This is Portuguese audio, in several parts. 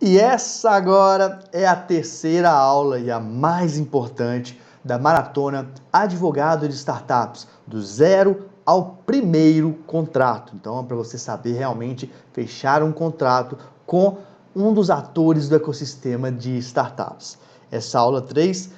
E essa agora é a terceira aula e a mais importante da maratona Advogado de Startups, do zero ao primeiro contrato. Então, é para você saber realmente fechar um contrato com um dos atores do ecossistema de startups. Essa aula 3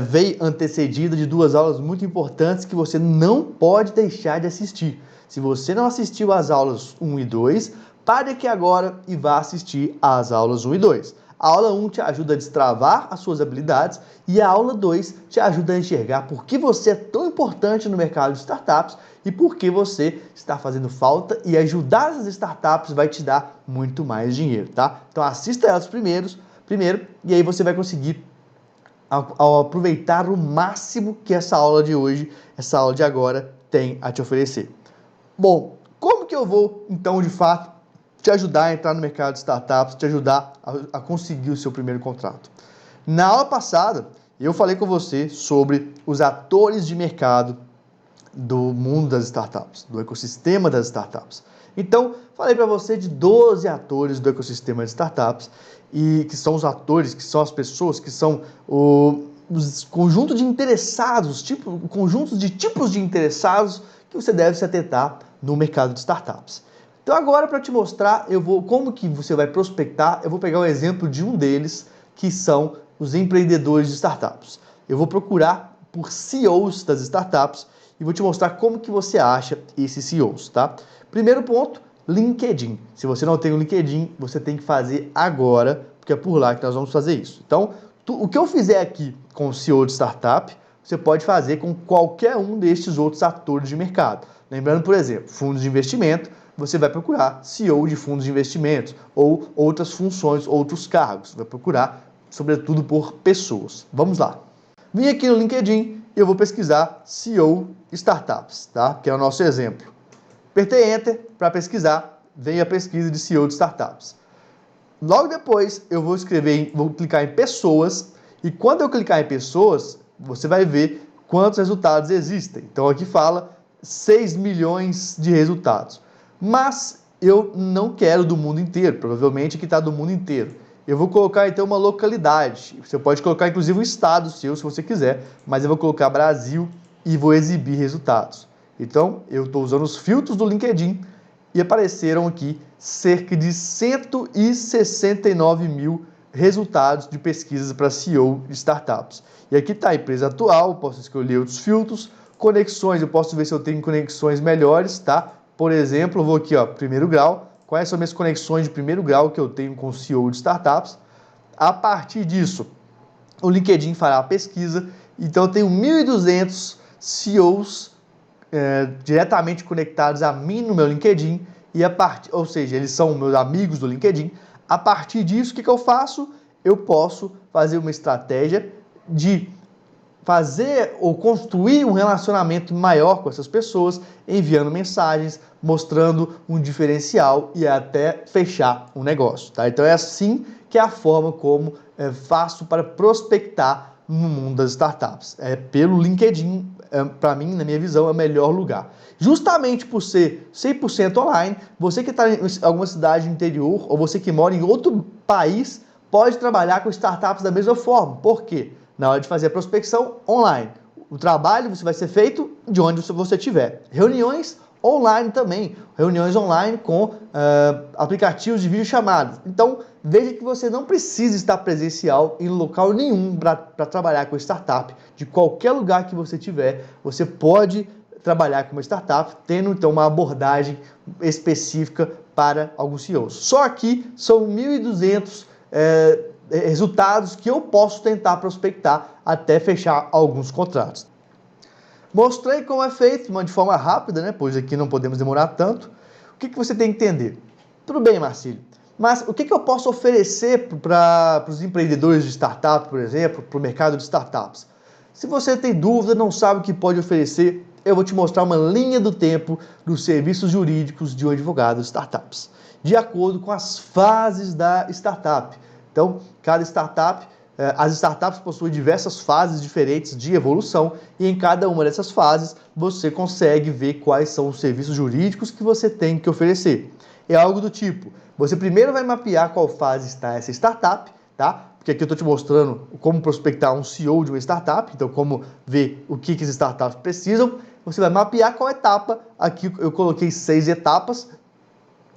veio antecedida de duas aulas muito importantes que você não pode deixar de assistir. Se você não assistiu às aulas 1 e 2, pare aqui agora e vá assistir às aulas 1 e 2. A aula 1 te ajuda a destravar as suas habilidades e a aula 2 te ajuda a enxergar por que você é tão importante no mercado de startups e por que você está fazendo falta, e ajudar essas startups vai te dar muito mais dinheiro, tá? Então assista elas primeiro e aí você vai conseguir aproveitar o máximo que essa aula de hoje, essa aula de agora tem a te oferecer. Bom, como que eu vou então de fato te ajudar a entrar no mercado de startups, te ajudar a conseguir o seu primeiro contrato? Na aula passada, eu falei com você sobre os atores de mercado do mundo das startups, do ecossistema das startups. Então, falei para você de 12 atores do ecossistema de startups, e que são os atores, que são as pessoas, que são os conjuntos de interessados, conjuntos de tipos de interessados que você deve se atentar no mercado de startups. Então agora, para te mostrar como que você vai prospectar, eu vou pegar um exemplo de um deles, que são os empreendedores de startups. Eu vou procurar por CEOs das startups e vou te mostrar como que você acha esses CEOs, tá? Primeiro ponto, LinkedIn. Se você não tem o LinkedIn, você tem que fazer agora, porque é por lá que nós vamos fazer isso. Então, o que eu fizer aqui com o CEO de startup, você pode fazer com qualquer um destes outros atores de mercado. Lembrando, por exemplo, fundos de investimento, você vai procurar CEO de fundos de investimentos ou outras funções, outros cargos. Você vai procurar, sobretudo, por pessoas. Vamos lá. Vim aqui no LinkedIn e eu vou pesquisar CEO Startups, tá? Que é o nosso exemplo. Apertei Enter para pesquisar, vem a pesquisa de CEO de Startups. Logo depois eu vou clicar em pessoas, e quando eu clicar em pessoas, você vai ver quantos resultados existem. Então aqui fala 6 milhões de resultados. Mas eu não quero do mundo inteiro, provavelmente aqui está do mundo inteiro. Eu vou colocar então uma localidade. Você pode colocar inclusive um estado seu, se você quiser, mas eu vou colocar Brasil e vou exibir resultados. Então, eu estou usando os filtros do LinkedIn e apareceram aqui cerca de 169 mil resultados de pesquisas para CEO de startups. E aqui está a empresa atual, posso escolher outros filtros, conexões, eu posso ver se eu tenho conexões melhores, tá? Por exemplo, eu vou aqui, ó, primeiro grau, quais são minhas conexões de primeiro grau que eu tenho com o CEO de startups. A partir disso, o LinkedIn fará a pesquisa, então eu tenho 1.200 CEOs diretamente conectados a mim no meu LinkedIn, ou seja, eles são meus amigos do LinkedIn. A partir disso, o que eu faço? Eu posso fazer uma estratégia de fazer ou construir um relacionamento maior com essas pessoas, enviando mensagens, mostrando um diferencial e até fechar um negócio, tá? Então é assim que é a forma como faço para prospectar no mundo das startups. É pelo LinkedIn, para mim, na minha visão, é o melhor lugar. Justamente por ser 100% online, você que está em alguma cidade do interior ou você que mora em outro país pode trabalhar com startups da mesma forma. Por quê? Na hora de fazer a prospecção online, o trabalho vai ser feito de onde você estiver. Reuniões online também, reuniões online com aplicativos de videochamada. Então, veja que você não precisa estar presencial em local nenhum para trabalhar com startup. De qualquer lugar que você tiver, você pode trabalhar com uma startup, tendo então uma abordagem específica para alguns CEOs. Só aqui são 1.200 resultados que eu posso tentar prospectar até fechar alguns contratos. Mostrei como é feito, de forma rápida, né? Pois aqui não podemos demorar tanto. O que você tem que entender? Tudo bem, Marcílio, mas o que eu posso oferecer para os empreendedores de startup, por exemplo, para o mercado de startups? Se você tem dúvida, não sabe o que pode oferecer, eu vou te mostrar uma linha do tempo dos serviços jurídicos de um advogado de startups, de acordo com as fases da startup. Então, cada startup, as startups possuem diversas fases diferentes de evolução, e em cada uma dessas fases você consegue ver quais são os serviços jurídicos que você tem que oferecer. É algo do tipo, Você primeiro vai mapear qual fase está essa startup, tá? Porque aqui eu estou te mostrando como prospectar um CEO de uma startup, então como ver o que as startups precisam. Você vai mapear qual etapa, aqui eu coloquei 6 etapas.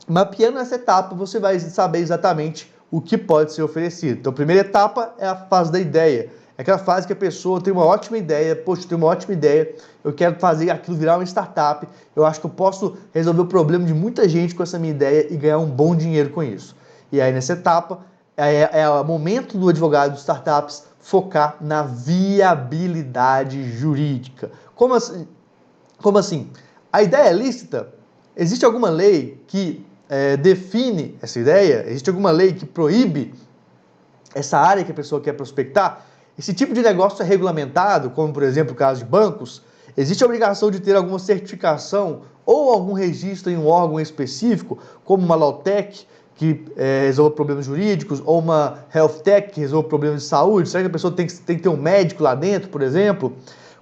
Mapeando essa etapa, você vai saber exatamente o que pode ser oferecido. Então, a primeira etapa é a fase da ideia. É aquela fase que a pessoa tem uma ótima ideia, poxa, tem uma ótima ideia, eu quero fazer aquilo virar uma startup, eu acho que eu posso resolver o problema de muita gente com essa minha ideia e ganhar um bom dinheiro com isso. E aí, nessa etapa, é o momento do advogado de startups focar na viabilidade jurídica. Como assim? A ideia é lícita? Existe alguma lei que define essa ideia? Existe alguma lei que proíbe essa área que a pessoa quer prospectar? Esse tipo de negócio é regulamentado, como por exemplo o caso de bancos? Existe a obrigação de ter alguma certificação ou algum registro em um órgão específico, como uma Lawtech, que resolva problemas jurídicos, ou uma Health Tech, que resolva problemas de saúde? Será que a pessoa tem que ter um médico lá dentro, por exemplo?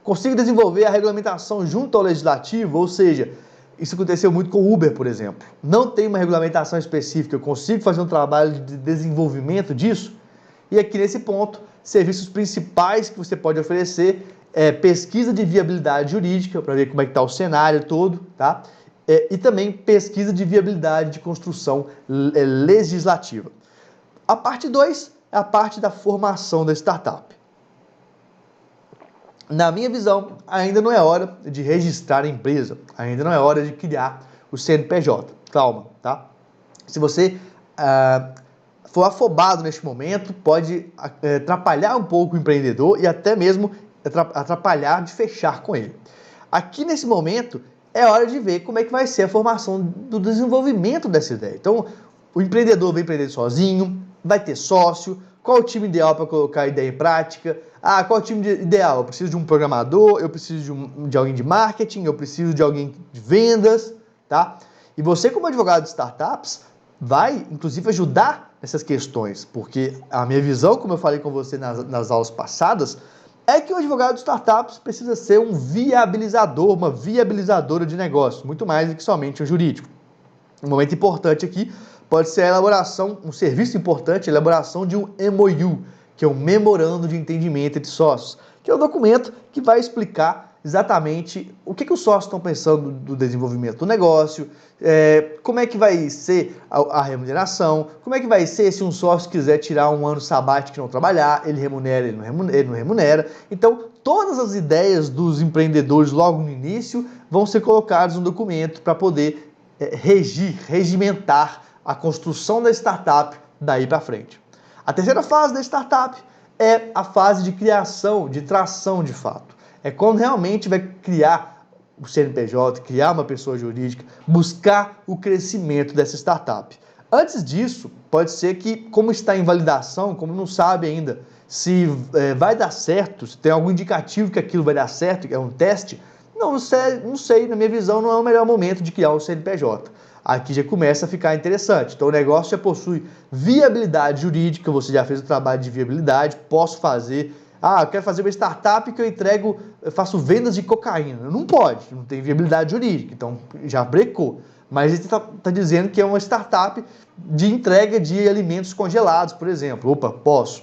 Consigo desenvolver a regulamentação junto ao legislativo, ou seja, isso aconteceu muito com o Uber, por exemplo. Não tem uma regulamentação específica, eu consigo fazer um trabalho de desenvolvimento disso? E aqui nesse ponto, serviços principais que você pode oferecer é pesquisa de viabilidade jurídica, para ver como é que está o cenário todo, tá? E também pesquisa de viabilidade de construção legislativa. A parte 2 é a parte da formação da startup. Na minha visão, ainda não é hora de registrar a empresa, ainda não é hora de criar o CNPJ. Calma, tá? Se você for afobado neste momento, pode atrapalhar um pouco o empreendedor e até mesmo atrapalhar de fechar com ele. Aqui nesse momento, é hora de ver como é que vai ser a formação do desenvolvimento dessa ideia. Então, o empreendedor vai empreender sozinho, vai ter sócio, qual o time ideal para colocar a ideia em prática? Qual o time ideal? Eu preciso de um programador, eu preciso de alguém de marketing, eu preciso de alguém de vendas, tá? E você, como advogado de startups, vai, inclusive, ajudar nessas questões, porque a minha visão, como eu falei com você nas aulas passadas, é que o advogado de startups precisa ser um viabilizador, uma viabilizadora de negócio, muito mais do que somente um jurídico. Um momento importante aqui pode ser a elaboração, um serviço importante, a elaboração de um MOU, que é um Memorando de Entendimento entre Sócios, que é um documento que vai explicar exatamente o que os sócios estão pensando do desenvolvimento do negócio, como é que vai ser a remuneração, como é que vai ser se um sócio quiser tirar um ano sabático e não trabalhar, ele remunera, ele não remunera. Então, todas as ideias dos empreendedores logo no início vão ser colocadas no documento para poder regimentar a construção da startup daí para frente. A terceira fase da startup é a fase de criação, de tração de fato. É quando realmente vai criar o CNPJ, criar uma pessoa jurídica, buscar o crescimento dessa startup. Antes disso, pode ser que, como está em validação, como não sabe ainda se vai dar certo, se tem algum indicativo que aquilo vai dar certo, que é um teste, não sei, na minha visão, não é o melhor momento de criar o CNPJ. Aqui já começa a ficar interessante. Então o negócio já possui viabilidade jurídica, você já fez o trabalho de viabilidade, posso fazer. Eu quero fazer uma startup que eu faço vendas de cocaína. Não pode, não tem viabilidade jurídica, então já brecou. Mas ele está dizendo que é uma startup de entrega de alimentos congelados, por exemplo. Opa, posso.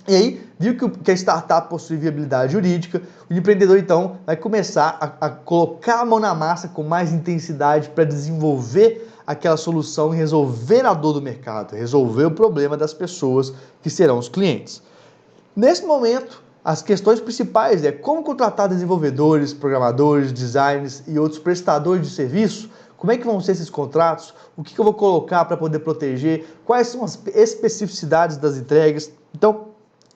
E aí, viu que a startup possui viabilidade jurídica, o empreendedor, então, vai começar a colocar a mão na massa com mais intensidade para desenvolver aquela solução e resolver a dor do mercado, resolver o problema das pessoas que serão os clientes. Nesse momento, as questões principais é como contratar desenvolvedores, programadores, designers e outros prestadores de serviço, como é que vão ser esses contratos, o que eu vou colocar para poder proteger, quais são as especificidades das entregas. Então,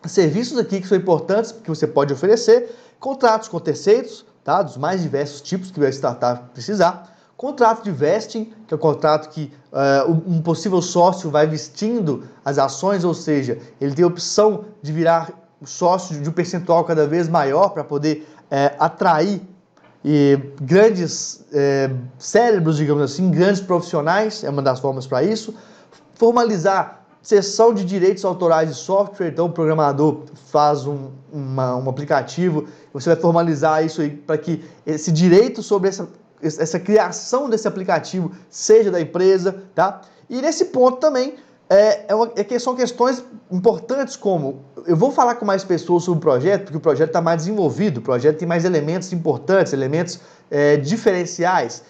serviços aqui que são importantes, que você pode oferecer, contratos com terceiros, tá? Dos mais diversos tipos que a startup precisar, contrato de vesting, que é o contrato que um possível sócio vai vestindo as ações, ou seja, ele tem a opção de virar sócio de um percentual cada vez maior para poder atrair grandes cérebros, digamos assim, grandes profissionais, é uma das formas para isso. Formalizar cessão de direitos autorais de software, então o programador faz um aplicativo, você vai formalizar isso aí para que esse direito sobre essa criação desse aplicativo seja da empresa, tá? E nesse ponto também, são questões importantes como, eu vou falar com mais pessoas sobre o projeto, porque o projeto está mais desenvolvido, o projeto tem mais elementos importantes, elementos diferenciais,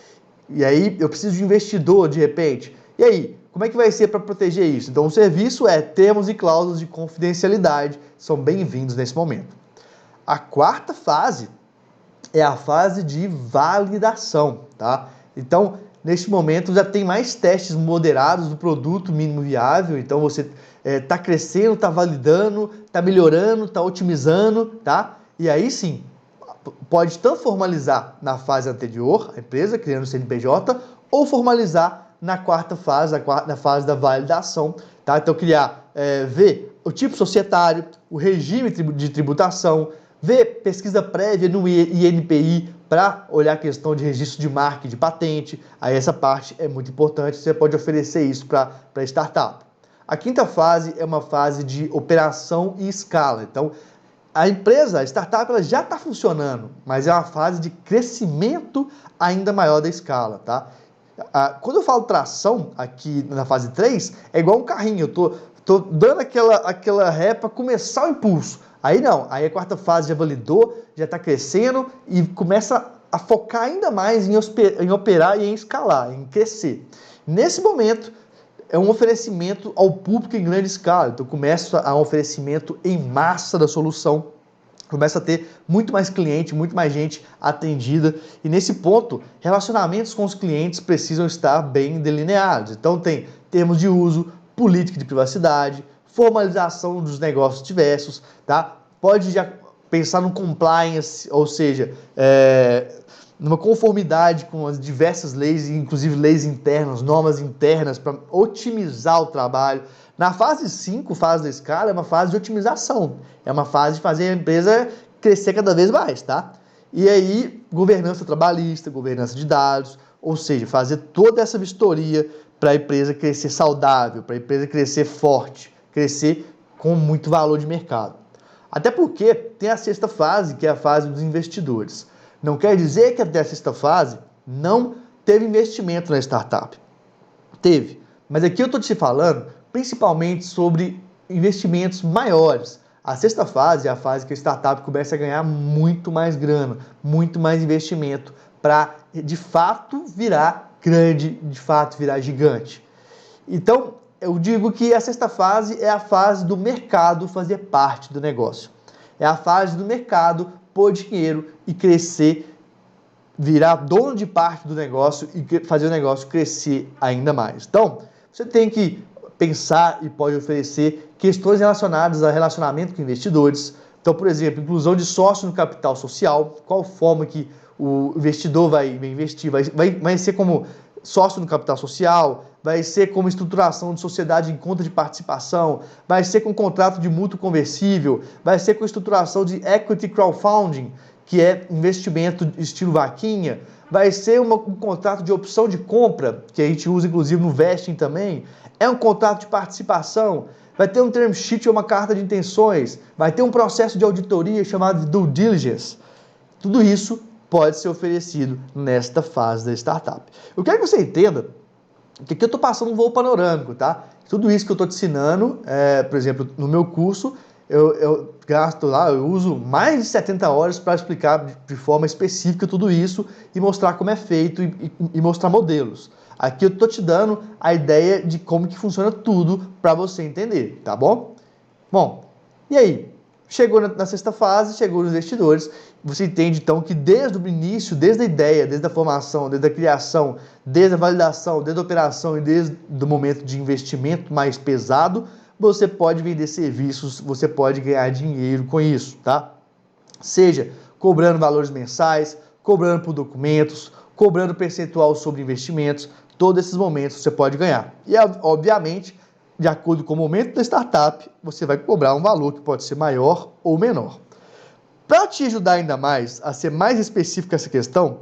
e aí eu preciso de investidor de repente. E aí, como é que vai ser para proteger isso? Então o serviço termos e cláusulas de confidencialidade são bem-vindos nesse momento. A quarta fase é a fase de validação, tá? Então, neste momento já tem mais testes moderados do produto mínimo viável, então você está crescendo, está validando, está melhorando, está otimizando, tá? E aí sim, pode tanto formalizar na fase anterior, a empresa criando o CNPJ, ou formalizar na quarta fase, na fase da validação, tá? Então ver o tipo societário, o regime de tributação, ver pesquisa prévia no INPI para olhar a questão de registro de marca e de patente. Aí essa parte é muito importante, você pode oferecer isso para startup. A quinta fase é uma fase de operação e escala. Então, a empresa, a startup, ela já está funcionando, mas é uma fase de crescimento ainda maior da escala, tá? Quando eu falo tração aqui na fase 3, é igual um carrinho, eu tô dando aquela ré para começar o impulso. Aí não, aí a quarta fase já validou, já está crescendo e começa a focar ainda mais em operar e em escalar, em crescer. Nesse momento, é um oferecimento ao público em grande escala, então começa a um oferecimento em massa da solução, começa a ter muito mais cliente, muito mais gente atendida, e nesse ponto, relacionamentos com os clientes precisam estar bem delineados. Então tem termos de uso, política de privacidade, formalização dos negócios diversos, tá? Pode já pensar no compliance, ou seja, numa conformidade com as diversas leis, inclusive leis internas, normas internas, para otimizar o trabalho. Na fase 5, fase da escala, é uma fase de otimização. É uma fase de fazer a empresa crescer cada vez mais, tá? E aí, governança trabalhista, governança de dados, ou seja, fazer toda essa vistoria para a empresa crescer saudável, para a empresa crescer forte, crescer com muito valor de mercado. Até porque tem a sexta fase, que é a fase dos investidores. Não quer dizer que até a sexta fase não teve investimento na startup. Teve. Mas aqui eu estou te falando principalmente sobre investimentos maiores. A sexta fase é a fase que a startup começa a ganhar muito mais grana, muito mais investimento para, de fato, virar grande, de fato, virar gigante. Então, eu digo que a sexta fase é a fase do mercado fazer parte do negócio. É a fase do mercado pôr dinheiro e crescer, virar dono de parte do negócio e fazer o negócio crescer ainda mais. Então, você tem que pensar e pode oferecer questões relacionadas a relacionamento com investidores. Então, por exemplo, inclusão de sócio no capital social, qual forma que o investidor vai investir, vai ser como sócio no capital social, vai ser como estruturação de sociedade em conta de participação, vai ser com contrato de mútuo conversível, vai ser com estruturação de equity crowdfunding, que é investimento estilo vaquinha, vai ser um contrato de opção de compra, que a gente usa inclusive no vesting também, é um contrato de participação, vai ter um term sheet ou uma carta de intenções, vai ter um processo de auditoria chamado de due diligence. Tudo isso pode ser oferecido nesta fase da startup. Eu quero que você entenda que aqui eu estou passando um voo panorâmico, tá? Tudo isso que eu estou te ensinando, por exemplo, no meu curso, eu gasto lá, eu uso mais de 70 horas para explicar de forma específica tudo isso e mostrar como é feito e mostrar modelos. Aqui eu estou te dando a ideia de como que funciona tudo para você entender, tá bom? Bom, e aí? Chegou na sexta fase, chegou nos investidores, você entende então que desde o início, desde a ideia, desde a formação, desde a criação, desde a validação, desde a operação e desde o momento de investimento mais pesado, você pode vender serviços, você pode ganhar dinheiro com isso, tá? Seja cobrando valores mensais, cobrando por documentos, cobrando percentual sobre investimentos, todos esses momentos você pode ganhar. E, obviamente, de acordo com o momento da startup, você vai cobrar um valor que pode ser maior ou menor. Para te ajudar ainda mais a ser mais específico essa questão,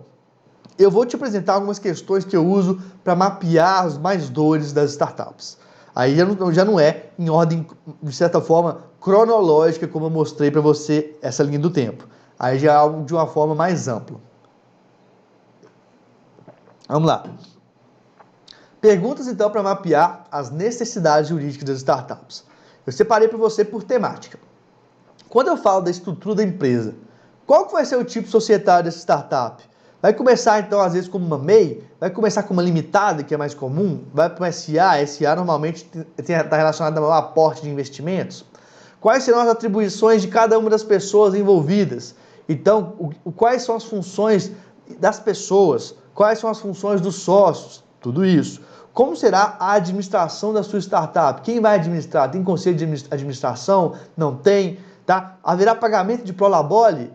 eu vou te apresentar algumas questões que eu uso para mapear as mais dores das startups. Aí já não é em ordem, de certa forma, cronológica, como eu mostrei para você essa linha do tempo. Aí já é algo de uma forma mais ampla. Vamos lá. Perguntas, então, para mapear as necessidades jurídicas das startups. Eu separei para você por temática. Quando eu falo da estrutura da empresa, qual que vai ser o tipo societário dessa startup? Vai começar, então, às vezes, como uma MEI? Vai começar com uma limitada, que é mais comum? Vai para uma SA? SA normalmente está relacionada ao aporte de investimentos? Quais serão as atribuições de cada uma das pessoas envolvidas? Então, quais são as funções das pessoas? Quais são as funções dos sócios? Tudo isso. Como será a administração da sua startup? Quem vai administrar? Tem conselho de administração? Não tem? Tá? Haverá pagamento de prolabore?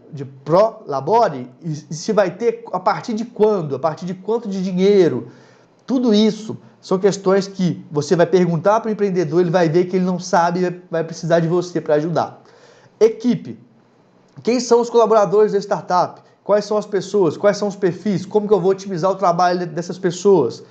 E se vai ter a partir de quando? A partir de quanto de dinheiro? Tudo isso são questões que você vai perguntar para o empreendedor, ele vai ver que ele não sabe e vai precisar de você para ajudar. Equipe. Quem são os colaboradores da startup? Quais são as pessoas? Quais são os perfis? Como que eu vou otimizar o trabalho dessas pessoas?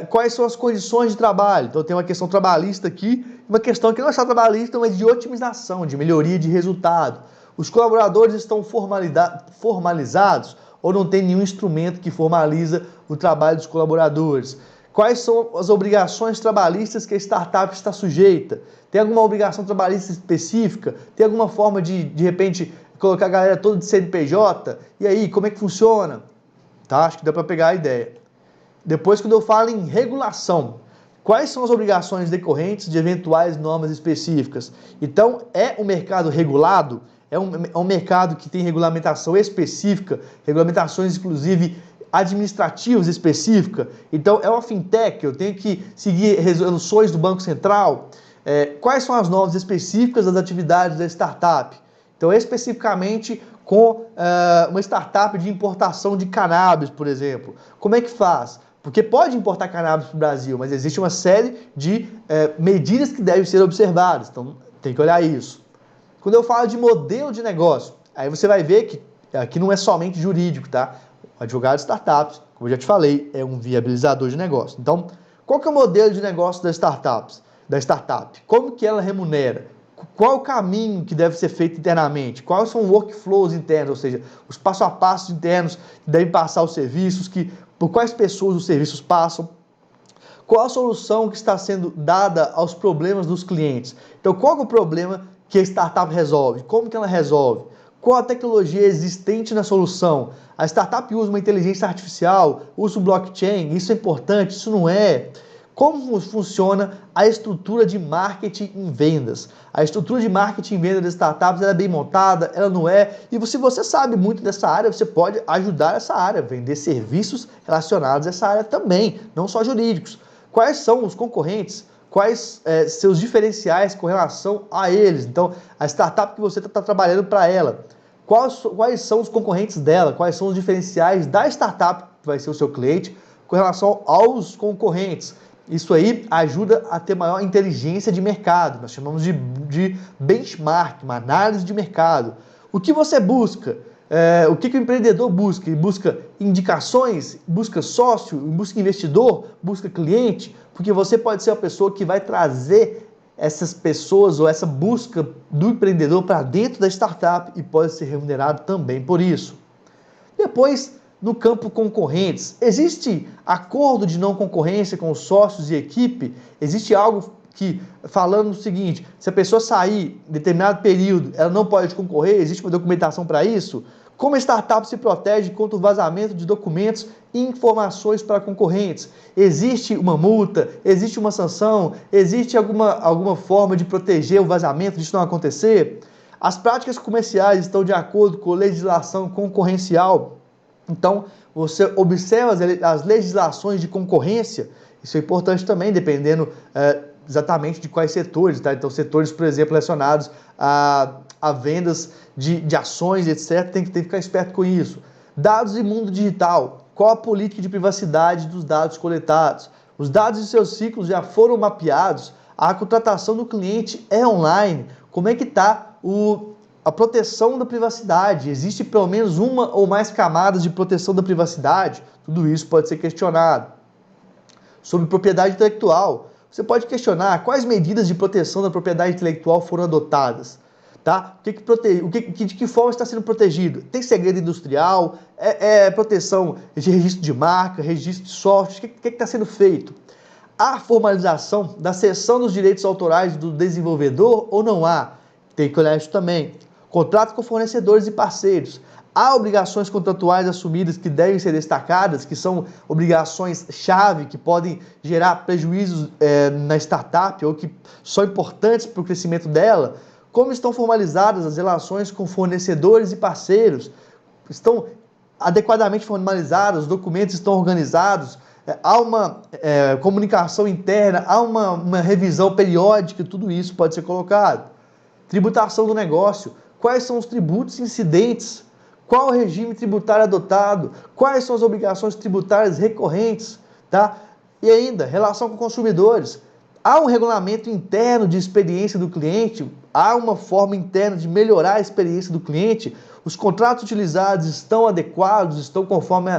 Quais são as condições de trabalho? Então tem uma questão trabalhista aqui, uma questão que não é só trabalhista, mas de otimização, de melhoria de resultado. Os colaboradores estão formalizados ou não tem nenhum instrumento que formaliza o trabalho dos colaboradores? Quais são as obrigações trabalhistas que a startup está sujeita? Tem alguma obrigação trabalhista específica? Tem alguma forma de repente, colocar a galera toda de CNPJ? E aí, como é que funciona? Tá? Acho que dá para pegar a ideia. Depois, quando eu falo em regulação, quais são as obrigações decorrentes de eventuais normas específicas? Então, é um mercado regulado? É um mercado que tem regulamentação específica, regulamentações, inclusive, administrativas específicas? Então, é uma fintech? Eu tenho que seguir resoluções do Banco Central? Quais são as normas específicas das atividades da startup? Então, especificamente com uma startup de importação de cannabis, por exemplo. Como é que faz? Porque pode importar cannabis para o Brasil, mas existe uma série de medidas que devem ser observadas. Então, tem que olhar isso. Quando eu falo de modelo de negócio, aí você vai ver que aqui não é somente jurídico, tá? O advogado de startups, como eu já te falei, é um viabilizador de negócio. Então, qual que é o modelo de negócio da startup? Como que ela remunera? Qual o caminho que deve ser feito internamente? Quais são os workflows internos, ou seja, os passo a passo internos que devem passar os serviços, por quais pessoas os serviços passam? Qual a solução que está sendo dada aos problemas dos clientes? Então, qual é o problema que a startup resolve? Como que ela resolve? Qual a tecnologia existente na solução? A startup usa uma inteligência artificial, usa o blockchain, isso é importante, isso não é? Como funciona a estrutura de marketing em vendas? A estrutura de marketing em vendas das startups, ela é bem montada, ela não é? E se você sabe muito dessa área, você pode ajudar essa área, vender serviços relacionados a essa área também, não só jurídicos. Quais são os concorrentes? Quais seus diferenciais com relação a eles? Então, a startup que você está trabalhando para ela, quais são os concorrentes dela? Quais são os diferenciais da startup, que vai ser o seu cliente, com relação aos concorrentes? Isso aí ajuda a ter maior inteligência de mercado. Nós chamamos de benchmark, uma análise de mercado. O que você busca? O que o empreendedor busca? Ele busca indicações, busca sócio, busca investidor, busca cliente, porque você pode ser a pessoa que vai trazer essas pessoas ou essa busca do empreendedor para dentro da startup e pode ser remunerado também por isso. Depois, no campo concorrentes, existe acordo de não concorrência com os sócios e equipe? Existe algo que, falando o seguinte, se a pessoa sair em determinado período, ela não pode concorrer? Existe uma documentação para isso? Como a startup se protege contra o vazamento de documentos e informações para concorrentes? Existe uma multa? Existe uma sanção? Existe alguma forma de proteger o vazamento, disso não acontecer? As práticas comerciais estão de acordo com a legislação concorrencial? Então, você observa as legislações de concorrência, isso é importante também, dependendo exatamente de quais setores, tá? Então, setores, por exemplo, relacionados a vendas de ações, etc., tem que ficar esperto com isso. Dados e mundo digital, qual a política de privacidade dos dados coletados? Os dados de seus ciclos já foram mapeados? A contratação do cliente é online? Como é que está a proteção da privacidade? Existe pelo menos uma ou mais camadas de proteção da privacidade? Tudo isso pode ser questionado. Sobre propriedade intelectual, você pode questionar quais medidas de proteção da propriedade intelectual foram adotadas. Tá? De que forma está sendo protegido? Tem segredo industrial? Proteção de registro de marca, registro de software? O que está sendo feito? há formalização da cessão dos direitos autorais do desenvolvedor ou não há? Tem que olhar isso também. Contrato com fornecedores e parceiros. Há obrigações contratuais assumidas que devem ser destacadas, que são obrigações-chave, que podem gerar prejuízos na startup ou que são importantes para o crescimento dela. Como estão formalizadas as relações com fornecedores e parceiros? Estão adequadamente formalizados, os documentos estão organizados, há uma comunicação interna, há uma revisão periódica, tudo isso pode ser colocado. Tributação do negócio, quais são os tributos incidentes, qual o regime tributário adotado, quais são as obrigações tributárias recorrentes, tá? E ainda, relação com consumidores, há um regulamento interno de experiência do cliente, há uma forma interna de melhorar a experiência do cliente, os contratos utilizados estão adequados, estão conforme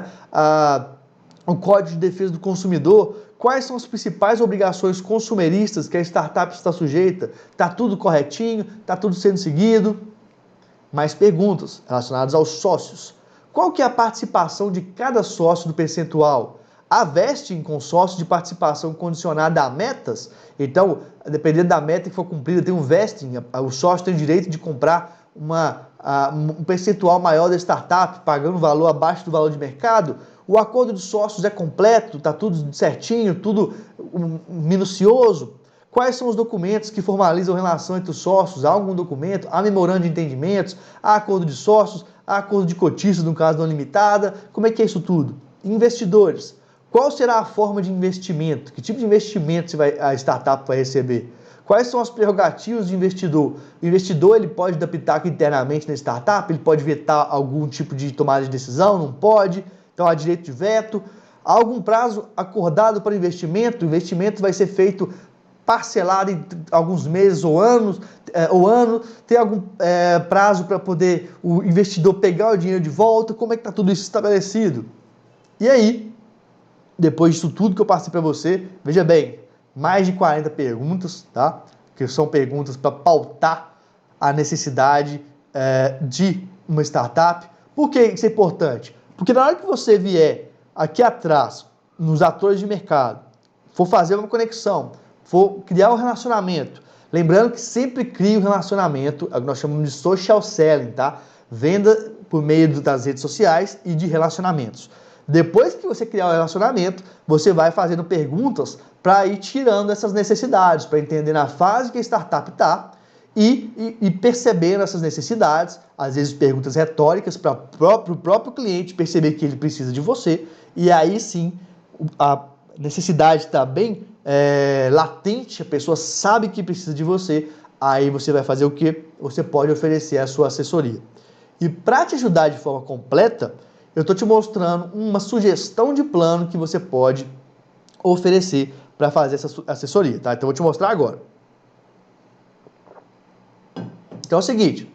o Código de Defesa do Consumidor, quais são as principais obrigações consumeristas que a startup está sujeita, está tudo corretinho, está tudo sendo seguido. Mais perguntas relacionadas aos sócios. Qual que é a participação de cada sócio do percentual? Há vesting em consórcio de participação condicionada a metas? Então, dependendo da meta que for cumprida, tem um vesting, o sócio tem o direito de comprar um percentual maior da startup, pagando um valor abaixo do valor de mercado. O acordo de sócios é completo, está tudo certinho, tudo minucioso. Quais são os documentos que formalizam a relação entre os sócios? Há algum documento? Há memorando de entendimentos? Há acordo de sócios? Há acordo de cotistas, no caso não limitada? Como é que é isso tudo? Investidores. Qual será a forma de investimento? Que tipo de investimento a startup vai receber? Quais são as prerrogativas do investidor? O investidor ele pode dar pitaco internamente na startup? Ele pode vetar algum tipo de tomada de decisão? Não pode? Então há direito de veto. Há algum prazo acordado para investimento? O investimento vai ser feito parcelado em alguns meses ou ano, tem algum prazo para poder o investidor pegar o dinheiro de volta? Como é que está tudo isso estabelecido? E aí, depois disso tudo que eu passei para você, veja bem, mais de 40 perguntas, tá? Que são perguntas para pautar a necessidade de uma startup. Por que isso é importante? Porque na hora que você vier aqui atrás, nos atores de mercado, for fazer uma conexão, for criar um relacionamento, lembrando que sempre cria um relacionamento, é o que nós chamamos de social selling, tá? Venda por meio das redes sociais e de relacionamentos. Depois que você criar o relacionamento, você vai fazendo perguntas para ir tirando essas necessidades, para entender na fase que a startup está e percebendo essas necessidades, às vezes perguntas retóricas para o próprio cliente perceber que ele precisa de você, e aí sim a necessidade está bem latente, a pessoa sabe que precisa de você, aí você vai fazer o quê? Você pode oferecer a sua assessoria. E para te ajudar de forma completa, eu estou te mostrando uma sugestão de plano que você pode oferecer para fazer essa assessoria, tá? Então eu vou te mostrar agora. Então é o seguinte,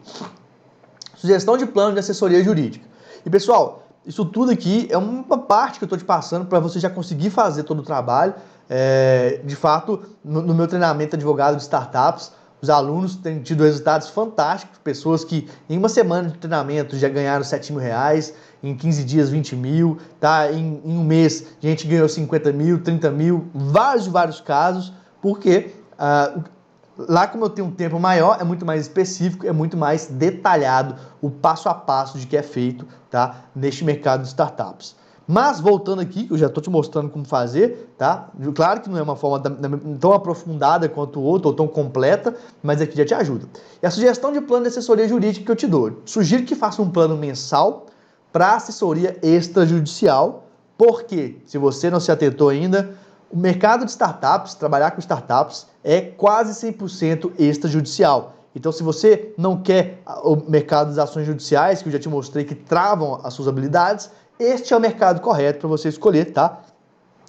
sugestão de plano de assessoria jurídica. E pessoal, isso tudo aqui é uma parte que eu estou te passando para você já conseguir fazer todo o trabalho. De fato, no meu treinamento advogado de startups, os alunos têm tido resultados fantásticos, pessoas que em uma semana de treinamento já ganharam R$7.000, em 15 dias 20 mil, tá? Em um mês a gente ganhou 50 mil, 30 mil, vários casos, porque lá como eu tenho um tempo maior, é muito mais específico, é muito mais detalhado o passo a passo de que é feito, tá? Neste mercado de startups. Mas, voltando aqui, eu já estou te mostrando como fazer, tá? Claro que não é uma forma tão aprofundada quanto o outro, ou tão completa, mas aqui já te ajuda. E a sugestão de plano de assessoria jurídica que eu te dou. Sugiro que faça um plano mensal para assessoria extrajudicial, porque, se você não se atentou ainda, o mercado de startups, trabalhar com startups, é quase 100% extrajudicial. Então, se você não quer o mercado das ações judiciais, que eu já te mostrei que travam as suas habilidades, este é o mercado correto para você escolher, tá?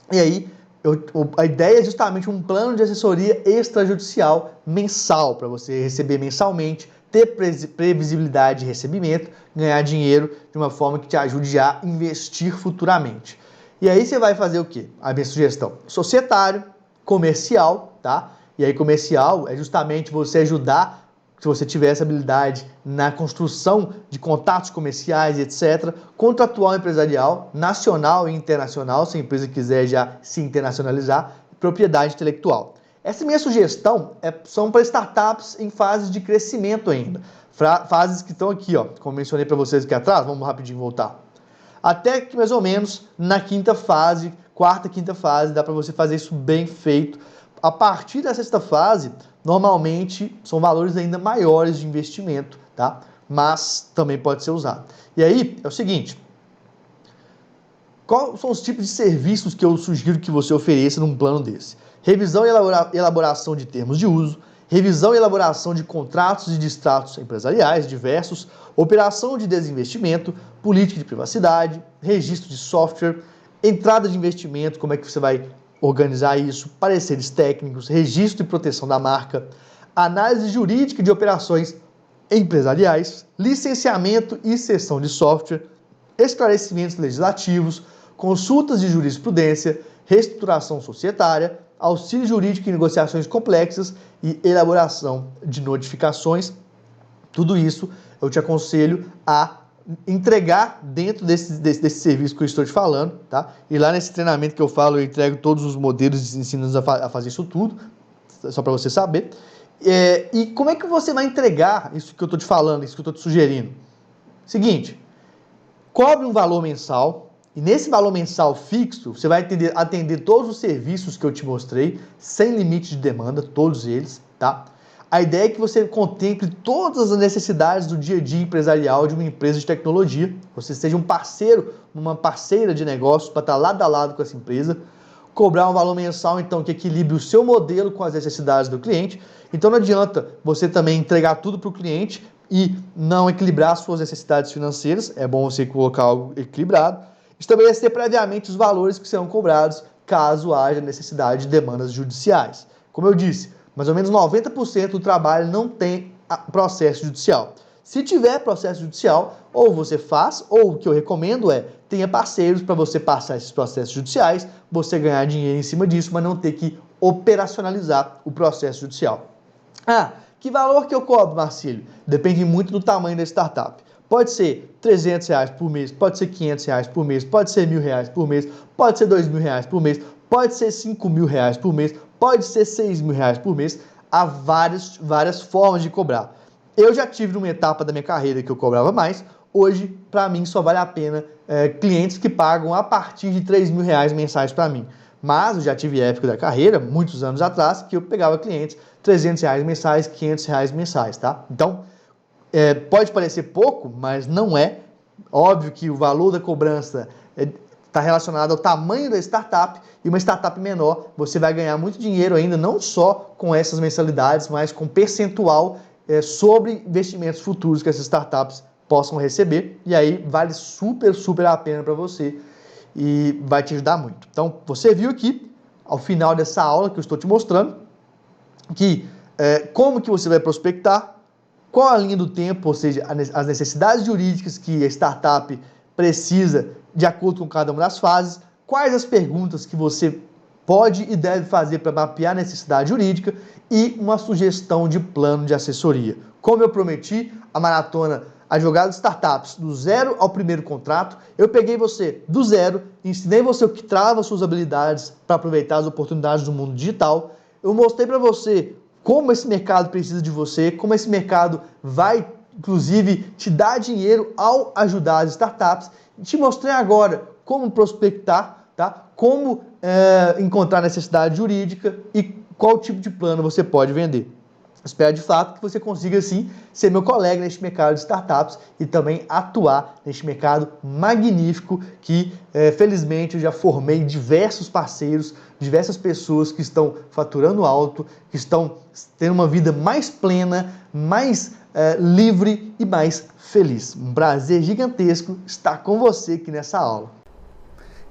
E aí, a ideia é justamente um plano de assessoria extrajudicial mensal, para você receber mensalmente, ter previsibilidade de recebimento, ganhar dinheiro de uma forma que te ajude a investir futuramente. E aí você vai fazer o quê? A minha sugestão, societário, comercial, tá? E aí comercial é justamente você ajudar, se você tiver essa habilidade na construção de contatos comerciais, etc. Contratual empresarial, nacional e internacional, se a empresa quiser já se internacionalizar, propriedade intelectual. Essa minha sugestão são para startups em fases de crescimento ainda. Fases que estão aqui, ó, como mencionei para vocês aqui atrás, vamos rapidinho voltar. Até que mais ou menos na quinta fase, quarta, quinta fase, dá para você fazer isso bem feito. A partir da sexta fase, normalmente são valores ainda maiores de investimento, tá? Mas também pode ser usado. E aí, é o seguinte, quais são os tipos de serviços que eu sugiro que você ofereça num plano desse? Revisão e elaboração de termos de uso, revisão e elaboração de contratos e distratos empresariais diversos, operação de desinvestimento, política de privacidade, registro de software, entrada de investimento, como é que você vai organizar isso, pareceres técnicos, registro e proteção da marca, análise jurídica de operações empresariais, licenciamento e cessão de software, esclarecimentos legislativos, consultas de jurisprudência, reestruturação societária, auxílio jurídico em negociações complexas e elaboração de notificações. Tudo isso eu te aconselho a entregar dentro desse serviço que eu estou te falando, tá? E lá nesse treinamento que eu falo, eu entrego todos os modelos de ensino a fazer isso tudo, só para você saber. E como é que você vai entregar isso que eu estou te falando, isso que eu estou te sugerindo? Seguinte, cobre um valor mensal, e nesse valor mensal fixo, você vai atender todos os serviços que eu te mostrei, sem limite de demanda, todos eles, tá? A ideia é que você contemple todas as necessidades do dia a dia empresarial de uma empresa de tecnologia, você seja um parceiro, uma parceira de negócios para estar lado a lado com essa empresa, cobrar um valor mensal, então, que equilibre o seu modelo com as necessidades do cliente. Então não adianta você também entregar tudo para o cliente e não equilibrar as suas necessidades financeiras, é bom você colocar algo equilibrado. Estabelecer previamente os valores que serão cobrados caso haja necessidade de demandas judiciais. Como eu disse, mais ou menos 90% do trabalho não tem processo judicial. Se tiver processo judicial, ou você faz, ou o que eu recomendo é tenha parceiros para você passar esses processos judiciais, você ganhar dinheiro em cima disso, mas não ter que operacionalizar o processo judicial. Que valor que eu cobro, Marcílio? Depende muito do tamanho da startup. Pode ser R$300 por mês, pode ser R$500 por mês, pode ser R$1.000 por mês, pode ser R$2.000 por mês, pode ser R$5.000 por mês, pode ser R$6.000 por mês. Há várias formas de cobrar. Eu já tive numa etapa da minha carreira que eu cobrava mais. Hoje, para mim, só vale a pena clientes que pagam a partir de R$3.000 mensais para mim. Mas eu já tive época da carreira, muitos anos atrás, que eu pegava clientes R$300 mensais, R$500 mensais, tá? Então, pode parecer pouco, mas não é. Óbvio que o valor da cobrança está relacionado ao tamanho da startup, e uma startup menor você vai ganhar muito dinheiro ainda, não só com essas mensalidades, mas com percentual sobre investimentos futuros que essas startups possam receber, e aí vale super a pena para você e vai te ajudar muito. Então, você viu aqui, ao final dessa aula que eu estou te mostrando, que como que você vai prospectar, qual a linha do tempo, ou seja, as necessidades jurídicas que a startup precisa de acordo com cada uma das fases, quais as perguntas que você pode e deve fazer para mapear a necessidade jurídica e uma sugestão de plano de assessoria. Como eu prometi, a maratona Advogados Startups, do zero ao primeiro contrato, eu peguei você do zero, ensinei você o que trava suas habilidades para aproveitar as oportunidades do mundo digital, eu mostrei para você como esse mercado precisa de você, como esse mercado vai, inclusive, te dar dinheiro ao ajudar as startups. E te mostrei agora como prospectar, tá? Como encontrar necessidade jurídica e qual tipo de plano você pode vender. Espero de fato que você consiga, sim, ser meu colega neste mercado de startups e também atuar neste mercado magnífico que, felizmente, eu já formei diversos parceiros, diversas pessoas que estão faturando alto, que estão tendo uma vida mais plena, mais livre e mais feliz. Um prazer gigantesco estar com você aqui nessa aula.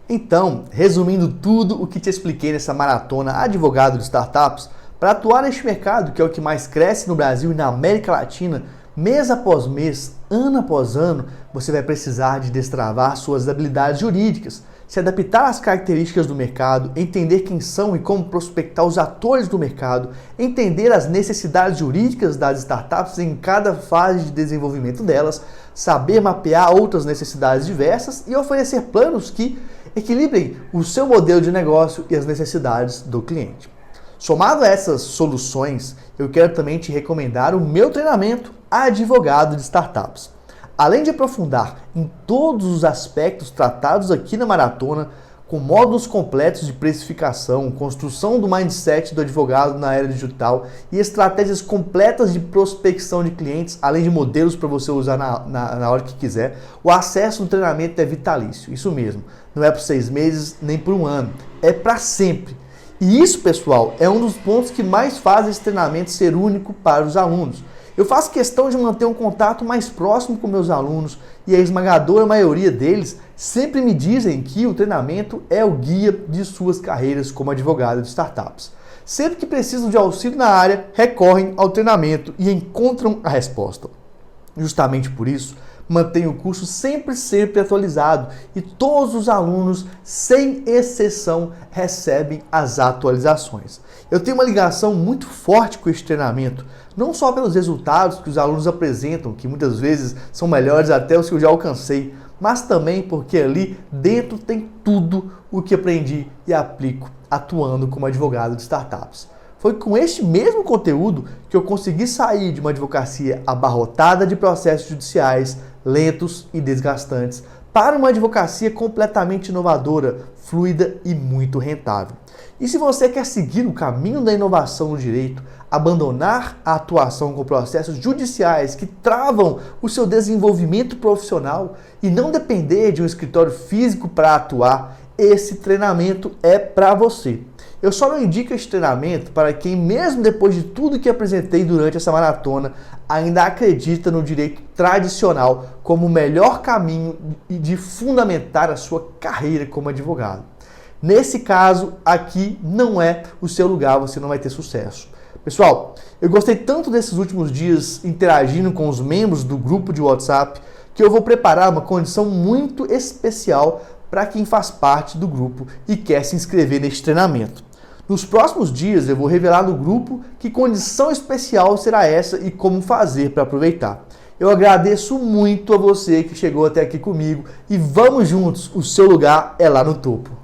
Então, resumindo tudo o que te expliquei nessa maratona Advogado de Startups, para atuar neste mercado, que é o que mais cresce no Brasil e na América Latina, mês após mês, ano após ano, você vai precisar de destravar suas habilidades jurídicas, se adaptar às características do mercado, entender quem são e como prospectar os atores do mercado, entender as necessidades jurídicas das startups em cada fase de desenvolvimento delas, saber mapear outras necessidades diversas e oferecer planos que Equilibrem o seu modelo de negócio e as necessidades do cliente. Somado a essas soluções, eu quero também te recomendar o meu treinamento Advogado de Startups. Além de aprofundar em todos os aspectos tratados aqui na maratona, com módulos completos de precificação, construção do mindset do advogado na era digital e estratégias completas de prospecção de clientes, além de modelos para você usar na hora que quiser, o acesso no treinamento é vitalício. Isso mesmo, não é por 6 meses nem por 1 ano, é para sempre. E isso, pessoal, é um dos pontos que mais faz esse treinamento ser único para os alunos. Eu faço questão de manter um contato mais próximo com meus alunos e a esmagadora maioria deles sempre me dizem que o treinamento é o guia de suas carreiras como advogado de startups. Sempre que precisam de auxílio na área, recorrem ao treinamento e encontram a resposta. Justamente por isso, mantenho o curso sempre atualizado e todos os alunos, sem exceção, recebem as atualizações. Eu tenho uma ligação muito forte com este treinamento, não só pelos resultados que os alunos apresentam, que muitas vezes são melhores até os que eu já alcancei, mas também porque ali dentro tem tudo o que aprendi e aplico atuando como advogado de startups. Foi com este mesmo conteúdo que eu consegui sair de uma advocacia abarrotada de processos judiciais, lentos e desgastantes, para uma advocacia completamente inovadora, fluida e muito rentável. E se você quer seguir o caminho da inovação no direito, abandonar a atuação com processos judiciais que travam o seu desenvolvimento profissional e não depender de um escritório físico para atuar, esse treinamento é para você. Eu só não indico esse treinamento para quem, mesmo depois de tudo que apresentei durante essa maratona, ainda acredita no direito tradicional como o melhor caminho de fundamentar a sua carreira como advogado. Nesse caso, aqui não é o seu lugar, você não vai ter sucesso. Pessoal, eu gostei tanto desses últimos dias interagindo com os membros do grupo de WhatsApp que eu vou preparar uma condição muito especial para quem faz parte do grupo e quer se inscrever neste treinamento. Nos próximos dias eu vou revelar no grupo que condição especial será essa e como fazer para aproveitar. Eu agradeço muito a você que chegou até aqui comigo e vamos juntos, o seu lugar é lá no topo.